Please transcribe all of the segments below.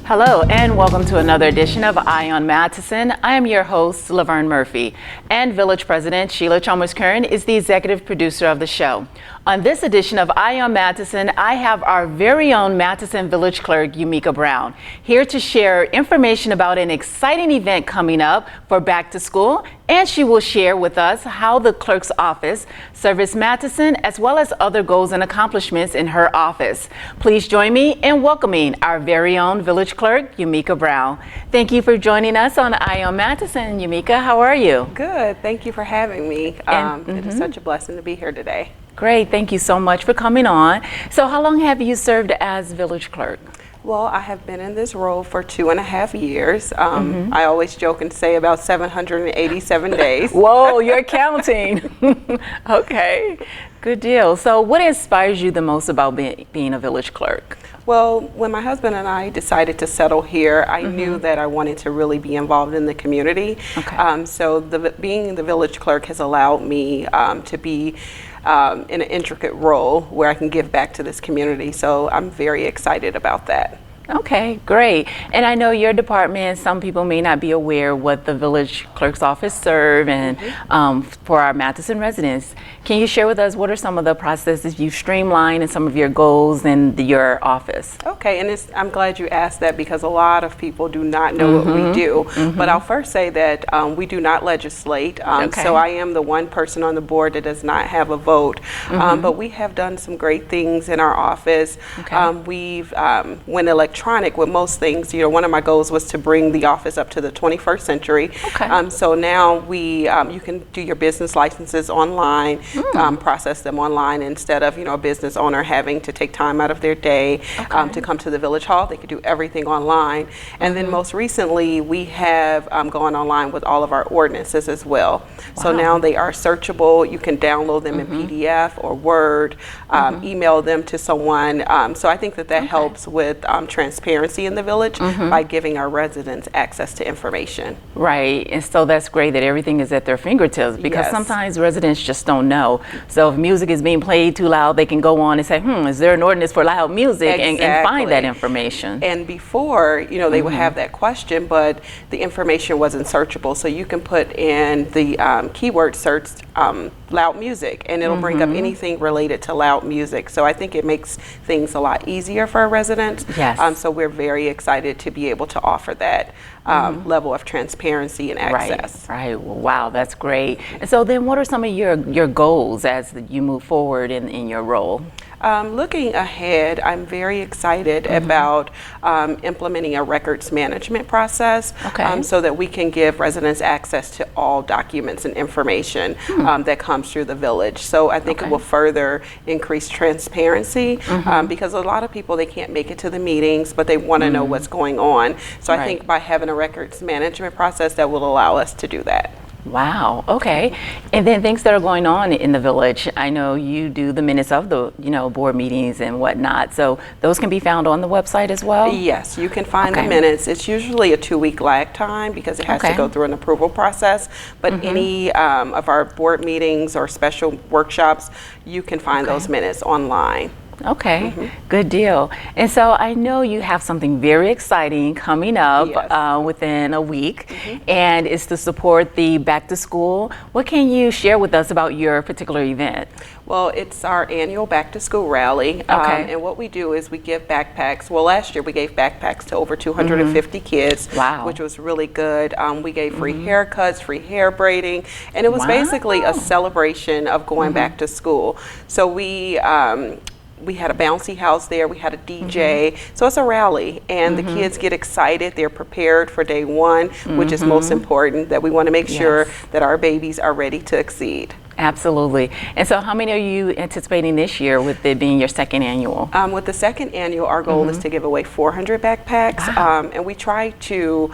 Hello and welcome to another edition of Eye on Matteson. I am your host, Laverne Murphy, and Village President Sheila Chalmers-Curran is the executive producer of the show. On this edition of Eye on Matteson, I have our very own Matteson Village Clerk Yumeka Brown here to share information about an exciting event coming up for back to school, and she will share with us how the clerk's office serves Matteson as well as other goals and accomplishments in her office. Please join me in welcoming our very own Village Clerk Yumeka Brown. Thank you for joining us on Eye on Matteson. Yumeka, how are you? Good. Thank you for having me. It is such a blessing to be here today. Great. Thank you so much for coming on. So how long have you served as Village Clerk? Well, I have been in this role for 2.5 years. I always joke and say about 787 days. Whoa, you're counting. Okay, good deal. So what inspires you the most about being a village clerk? Well, when my husband and I decided to settle here, I knew that I wanted to really be involved in the community. Okay. So being the village clerk has allowed me to be in an intricate role where I can give back to this community. So I'm very excited about that. Okay, great. And I know your department, some people may not be aware what the village clerk's office serve and for our Matteson residents. Can you share with us what are some of the processes you've streamlined and some of your goals in your office? Okay, and I'm glad you asked that because a lot of people do not know what we do. But I'll first say that we do not legislate. So I am the one person on the board that does not have a vote. But we have done some great things in our office. We've went electronic with most things. You know, one of my goals was to bring the office up to the 21st century. So now you can do your business licenses online, process them online instead of, a business owner having to take time out of their day to come to the village hall. They could do everything online. And then most recently, we have gone online with all of our ordinances as well. So now they are searchable. You can download them in PDF or Word, email them to someone. So I think that helps with transparency in the village by giving our residents access to information. Right, and so that's great that everything is at their fingertips because sometimes residents just don't know. So if music is being played too loud, they can go on and say, is there an ordinance for loud music and find that information. And before, they would have that question, but the information wasn't searchable. So you can put in the keyword search loud music and it'll bring up anything related to loud music. So I think it makes things a lot easier for our residents. So we're very excited to be able to offer that level of transparency and access. Right. Well, wow, that's great. And so then what are some of your goals as you move forward in your role? Looking ahead, I'm very excited about implementing a records management process so that we can give residents access to all documents and information that comes through the village. So I think it will further increase transparency because a lot of people, they can't make it to the meetings, but they want to know what's going on. So I think by having a records management process, that will allow us to do that. Wow. Okay. And then things that are going on in the village. I know you do the minutes of the, board meetings and whatnot. So those can be found on the website as well? Yes, you can find the minutes. It's usually a 2-week lag time because it has to go through an approval process. But any of our board meetings or special workshops, you can find those minutes online. Okay, good deal. And so I know you have something very exciting coming up within a week, and it's to support the back to school. What can you share with us about your particular event? Well, it's our annual back to school rally. And what we do is we give backpacks. Well, last year we gave backpacks to over 250 kids, which was really good. We gave free haircuts, free hair braiding, and it was basically a celebration of going back to school. So we had a bouncy house there, we had a DJ, so it's a rally and the kids get excited, they're prepared for day one, which is most important, that we want to make sure that our babies are ready to exceed. Absolutely. And so how many are you anticipating this year with it being your second annual? With the second annual, our goal is to give away 400 backpacks. And we try to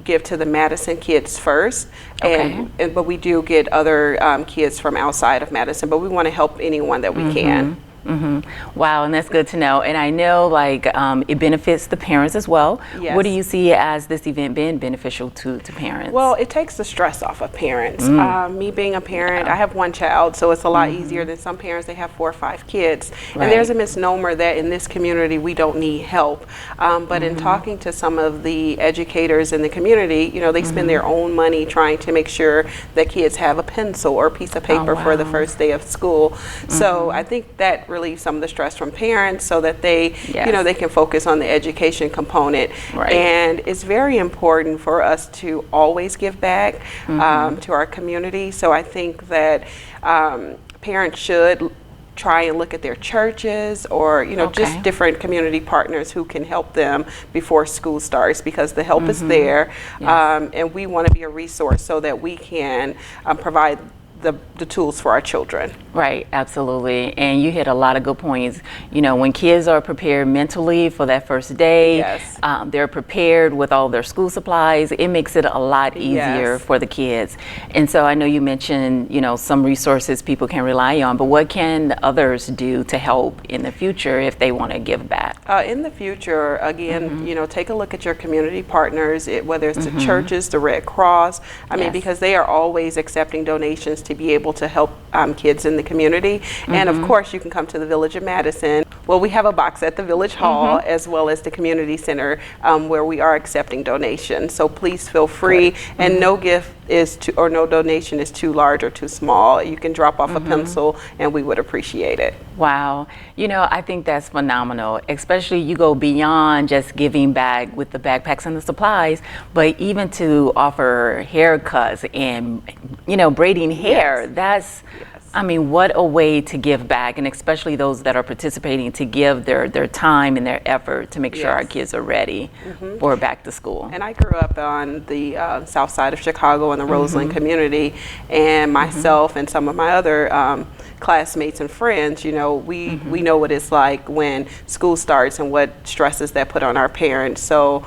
give to the Matteson kids first. But we do get other kids from outside of Matteson, but we want to help anyone that we can. Wow, and that's good to know. And I know it benefits the parents as well. Yes. What do you see as this event being beneficial to parents? Well, it takes the stress off of parents. Me being a parent, I have one child, so it's a lot easier than some parents. They have 4 or 5 kids. Right. And there's a misnomer that in this community we don't need help. But in talking to some of the educators in the community, you know, they spend their own money trying to make sure that kids have a pencil or a piece of paper for the first day of school. So I think that relieves some of the stress from parents so that they, you know, they can focus on the education component. Right. And it's very important for us to always give back to our community. So I think that parents should try and look at their churches or, you know, just different community partners who can help them before school starts, because the help is there. And we want to be a resource so that we can provide the tools for our children. Right, absolutely. And you hit a lot of good points. You know, when kids are prepared mentally for that first day, they're prepared with all their school supplies, it makes it a lot easier for the kids. And so I know you mentioned, you know, some resources people can rely on, but what can others do to help in the future if they want to give back? In the future, again, you know, take a look at your community partners, whether it's the churches, the Red Cross, I mean, because they are always accepting donations to be able to help kids in the community. And of course, you can come to the Village of Matteson. Well, we have a box at the Village Hall as well as the Community Center where we are accepting donations. So please feel free, and no gift is or no donation is too large or too small. You can drop off a pencil and we would appreciate it. Wow. You know, I think that's phenomenal, especially you go beyond just giving back with the backpacks and the supplies, but even to offer haircuts and, you know, braiding hair. That's, I mean, what a way to give back, and especially those that are participating to give their time and their effort to make sure our kids are ready for back to school. And I grew up on the south side of Chicago in the Roseland community, and myself and some of my other classmates and friends, you know, we know what it's like when school starts and what stresses that put on our parents. So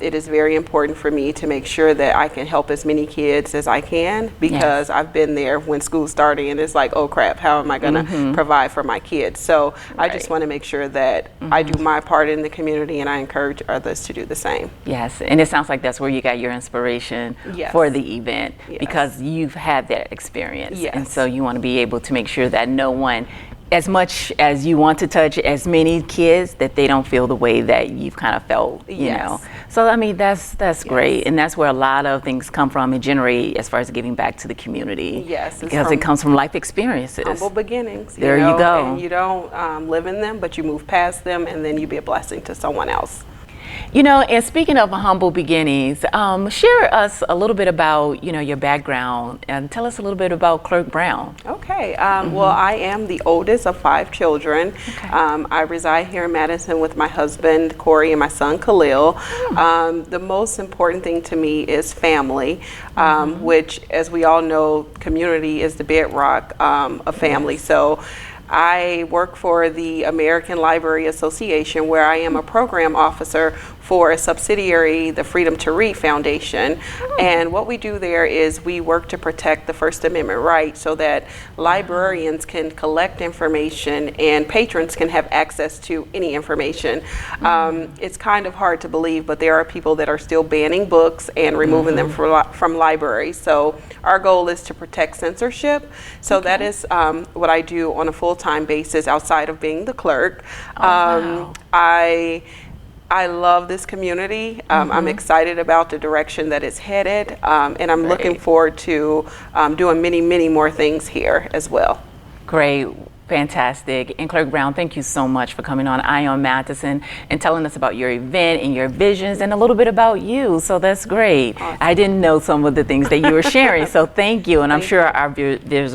it is very important for me to make sure that I can help as many kids as I can, because I've been there when school started and it's like, oh crap, how am I going to provide for my kids? So I just want to make sure that I do my part in the community, and I encourage others to do the same. Yes, and it sounds like that's where you got your inspiration for the event, because you've had that experience. And so you want to be able to make sure that no one, as much as you want to touch as many kids, that they don't feel the way that you've kind of felt, you know. So I mean, that's great, and that's where a lot of things come from and generate as far as giving back to the community. Because it comes from life experiences. Humble beginnings. There you go. And you don't live in them, but you move past them, and then you be a blessing to someone else. You know, and speaking of humble beginnings, share us a little bit about, you know, your background, and tell us a little bit about Clerk Brown. Okay. Well, I am the oldest of 5 children. I reside here in Matteson with my husband, Corey, and my son, Khalil. The most important thing to me is family, which, as we all know, community is the bedrock of family. So I work for the American Library Association, where I am a program officer for a subsidiary, the Freedom to Read Foundation. And what we do there is we work to protect the First Amendment right so that librarians can collect information and patrons can have access to any information. It's kind of hard to believe, but there are people that are still banning books and removing them from libraries. So our goal is to protect censorship. So that is what I do on a full-time basis outside of being the clerk. I love this community. I'm excited about the direction that it's headed, and I'm looking forward to doing many, many more things here as well. Great. Fantastic. And Clerk Brown, thank you so much for coming on Eye on Matteson and telling us about your event and your visions and a little bit about you. So that's great. Awesome. I didn't know some of the things that you were sharing, so thank you. And I'm sure our viewers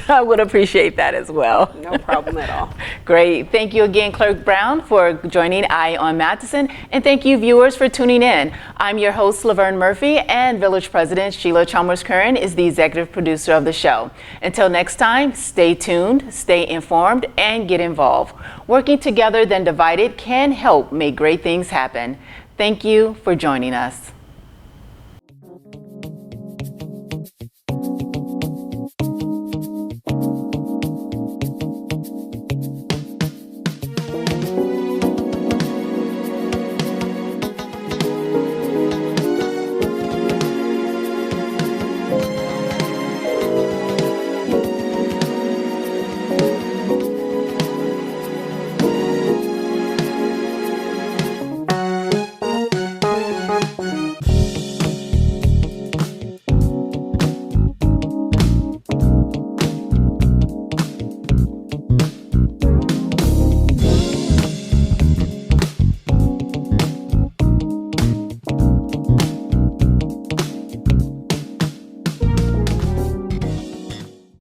would appreciate that as well. No problem at all. Great. Thank you again, Clerk Brown, for joining Eye on Matteson. And thank you, viewers, for tuning in. I'm your host, Laverne Murphy, and Village President Sheila Chalmers-Curran is the executive producer of the show. Until next time, stay tuned. Stay informed, and get involved. Working together than divided can help make great things happen. Thank you for joining us.